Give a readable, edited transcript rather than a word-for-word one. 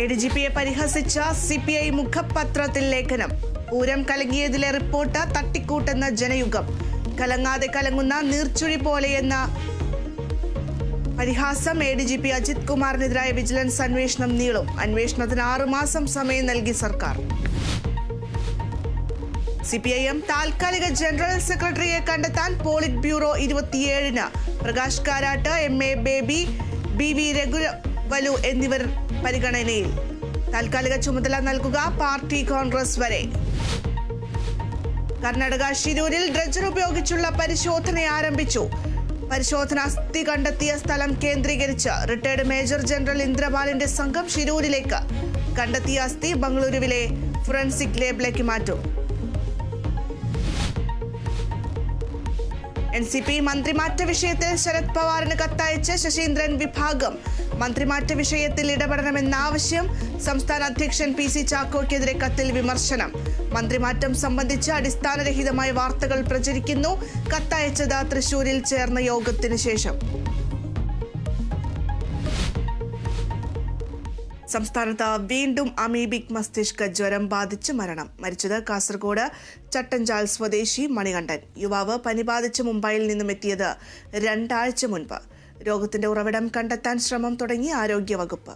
എഡിജിപിയെ പരിഹസിച്ച CPI മുഖപത്രത്തിൽ ലേഖനം. Pooram കലങ്ങിയതിലെ report തട്ടിക്കൂട്ടെന്ന Janayugom. കലങ്ങാതെ കലങ്ങുന്ന നീർച്ചുഴി പോലെയെന്ന പരിഹാസം. ADGP Ajith കുമാറിനെതിരായ vigilance അന്വേഷണം നീളും. അന്വേഷണത്തിന് 6 മാസം സമയം നൽകി സർക്കാർ. സിപിഐഎം താൽക്കാലിക ജനറൽ സെക്രട്ടറിയെ കണ്ടെത്താൻ പോളിറ്റ് ബ്യൂറോ 27-ന്. പ്രകാശ് കാരാട്ട്, MA ബേബി, BV രഘുവലു എന്നിവർ പരിഗണനയിൽ. താൽക്കാലിക ചുമതല നൽകുക പാർട്ടി കോൺഗ്രസ് വരെ. കർണാടക ശിരൂരിൽ ഡ്രഡ്ജർ ഉപയോഗിച്ചുള്ള പരിശോധന ആരംഭിച്ചു. പരിശോധന അസ്ഥി കണ്ടെത്തിയ സ്ഥലം കേന്ദ്രീകരിച്ച് റിട്ടയർഡ് മേജർ ജനറൽ ഇന്ദ്രപാലിന്റെ സംഘം ശിരൂരിലേക്ക്. കണ്ടെത്തിയ അസ്ഥി ബംഗളൂരുവിലെ ഫോറൻസിക് ലാബിലേക്ക് മാറ്റും. NCP മന്ത്രിമാറ്റ വിഷയത്തിൽ ശരത് പവാറിന് കത്തയച്ച് ശശീന്ദ്രൻ വിഭാഗം. മന്ത്രിമാറ്റ വിഷയത്തിൽ ഇടപെടണമെന്ന ആവശ്യം. സംസ്ഥാന അധ്യക്ഷൻ PC ചാക്കോയ്ക്കെതിരെ കത്തിൽ വിമർശനം. മന്ത്രിമാറ്റം സംബന്ധിച്ച് അടിസ്ഥാനരഹിതമായ വാർത്തകൾ പ്രചരിക്കുന്നു. കത്തയച്ചത് തൃശൂരിൽ ചേർന്ന യോഗത്തിന് ശേഷം. സംസ്ഥാനത്ത് വീണ്ടും അമീബിക് മസ്തിഷ്ക ജ്വരം ബാധിച്ച് മരണം. മരിച്ചത് കാസർഗോഡ് ചട്ടഞ്ചാൽ സ്വദേശി മണികണ്ഠൻ. യുവാവ് പനി ബാധിച്ച് മുംബൈയിൽ നിന്നും എത്തിയത് 2 ആഴ്ച മുൻപ്. രോഗത്തിന്റെ ഉറവിടം കണ്ടെത്താൻ ശ്രമം തുടങ്ങി ആരോഗ്യവകുപ്പ്.